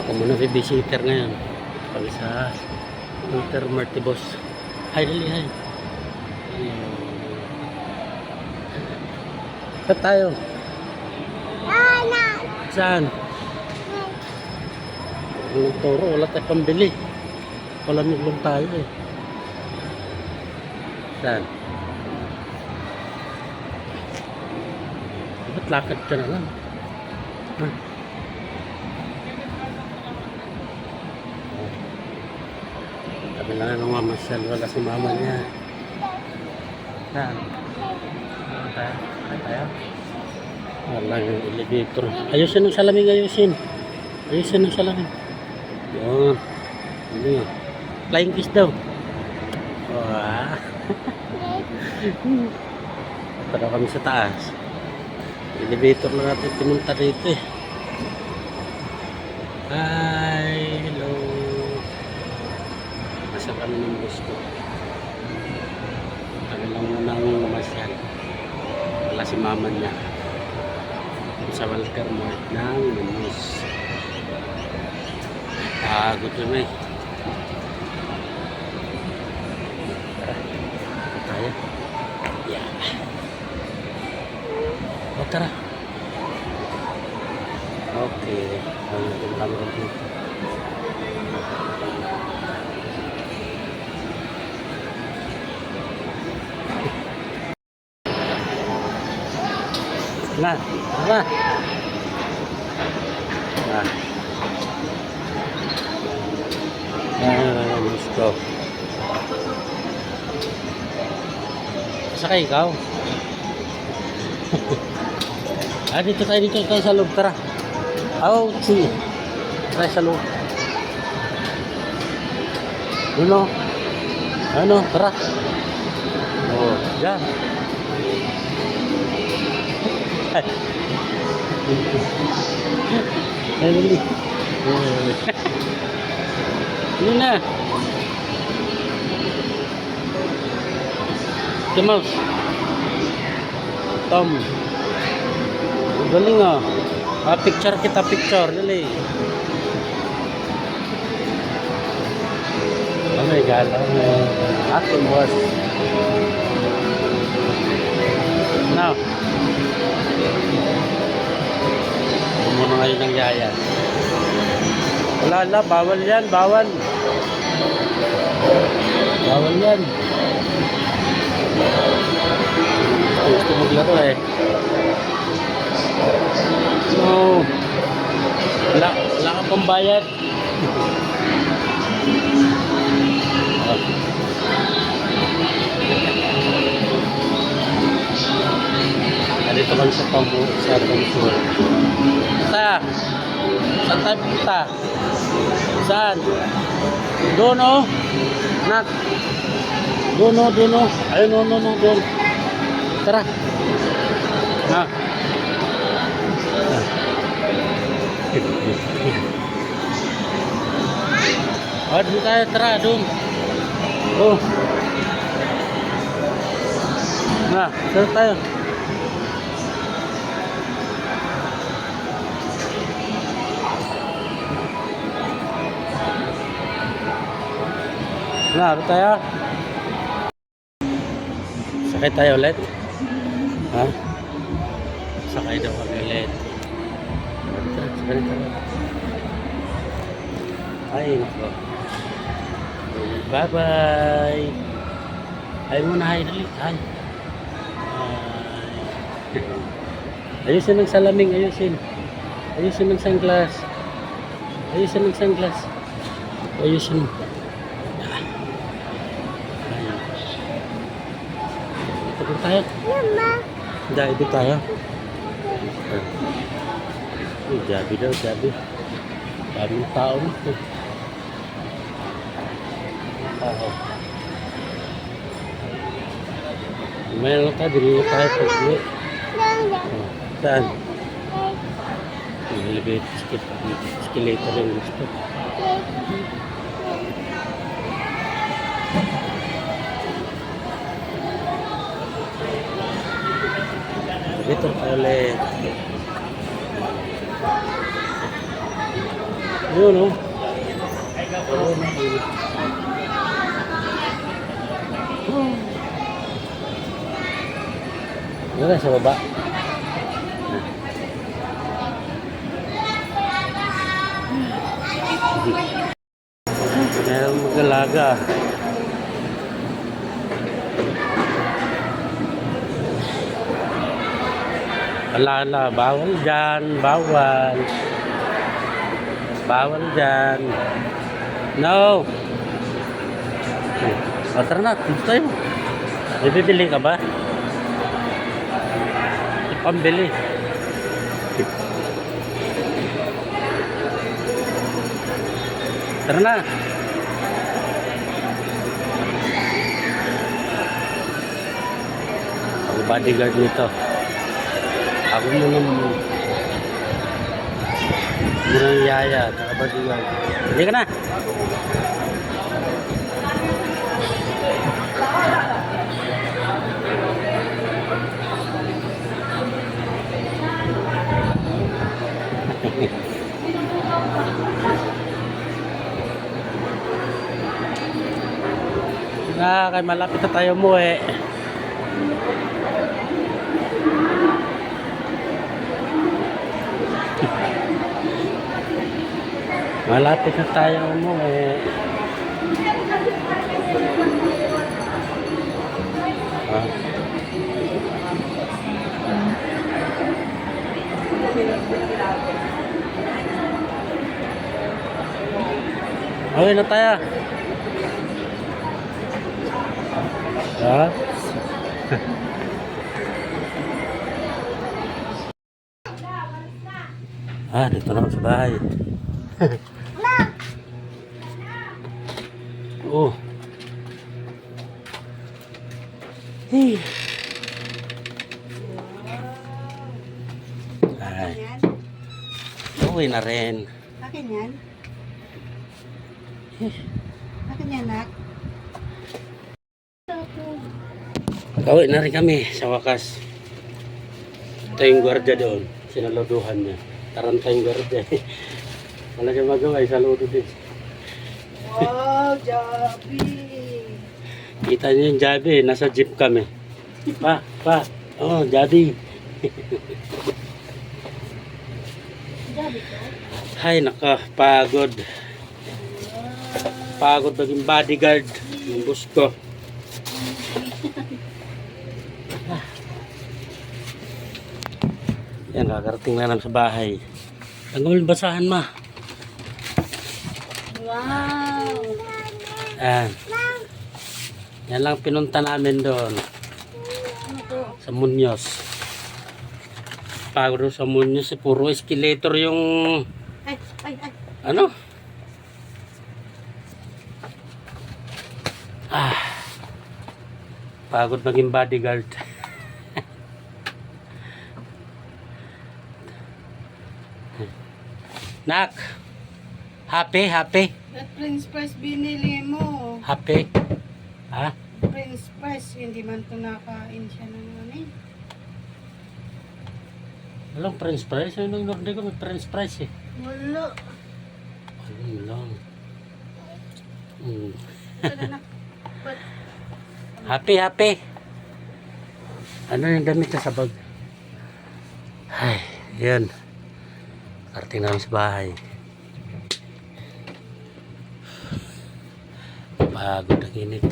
Ako muna babysitter ngayon. Pag sa Walter Martibos. Hi, dali, hi. Saan tayo? Saan? Walang toro, wala tayong pambili. Palamig lang tayo eh. Saan? Ba't lakad ka na lang? Ha? Sabi lang ng mama siya, wala si mama niya. Saan? Saan tayo? Saan tayo? Wala yung elevator. Ayusin ng salamin, ayusin. Ayusin ng salamin. Yun. Ano yun? Flying kiss daw. Wah. Tara kami sa taas. Elevator na natin pumunta dito eh. Hi, hello. Nasa kami ng bus ko. Kami lang muna ang mamasyal. Wala si mama niya. Sa Walter Mart ng Lumus. Gutom eh. Tara. Tayo. Yeah. O tara. Okay. Ang camera dito. Na, na. Let's go. Sakay ikaw. Dito tayo sa loob, tara. Sige. Tara sa loob. Ano, tara. Oh, yan. Dali. Ini na. Kemos. Tom. Galing ah. Picture kita, picture. Dali. Oh my God. Ating boss. Now. Muna ngayon ng yaya. Wala, bawal yan, bawal. Bawal yan. Gusto maglaro eh. So, wala ka pang bayad. Dito kami sa Pambuur. Saan tayo punta? Saan? Doon o? Nak? Doon o? Ayun o, doon. Tara. Ha? Doon tayo, tara, doon. Oh. Tara tayo. Ano tayo? Sakay tayo ulit? Ha? Sakay daw kami ulit. Sakay tayo. Ay, nako. Bye-bye. Ay muna, hi. Dali. Hi. Ayusin ng salaming, ayusin. Ayusin ng sunglass. Ayusin ng sunglass. Ayusin. Ito tayo. Mama. Ito tayo. Jabi daw, jabi. Daming tao nito. Mayroon tayo, dili tayo pag-uwi. Saan? Escalator yung gusto. Dito tayo ulit. Yun, oh. Yun na, sa baba. Merong mag-alaga. Ala, bawal dyan, bawal. Bawal dyan. No. O, tara na, dito tayo. May bibili ka ba? Pambili. Tara na. Ako bodyguard nito. Ako munang yaya, saka bodyguard. Hindi ka na. Kay malapit na tayo umuwi. Malapit na tayo umuwi. Uwi na tayo. Dito naman sa bahay. Oh. Hey. Ay. Uwi na rin. Akin yan? Akin yan, nak? Uwi na rin kami sa wakas. Ito yung gwardiya doon. Sinaluduhan niya. Taranta yung gwardiya. Wala siya magawa. Saludo din. Wow, Jabi! Kita niyo yung Jabi. Nasa jeep kami. Pa. Oh, Jabi. Jabi ko? Ay, nakapagod. Pagod maging bodyguard. Yung bus ko. Yan, kakarating na lang sa bahay. Ang gawin basahan, ma. Wow! Yan lang pinunta namin doon. Ano to? Sa Muñoz. Pagod doon sa Muñoz. Puro escalator yung... Ay! Ano? Pagod maging bodyguard. Nak, happy? That Prince Price binili mo. Happy? Ha? Prince Price, hindi man to nakain siya ng ano eh. Walang French fries. Yung nag-order ko may French fries eh. Wala. Ano lang. Wala na. Happy? Ano yung damit na sa bag? Ay, yan. Karating namin sa bahay. Pagod ang init.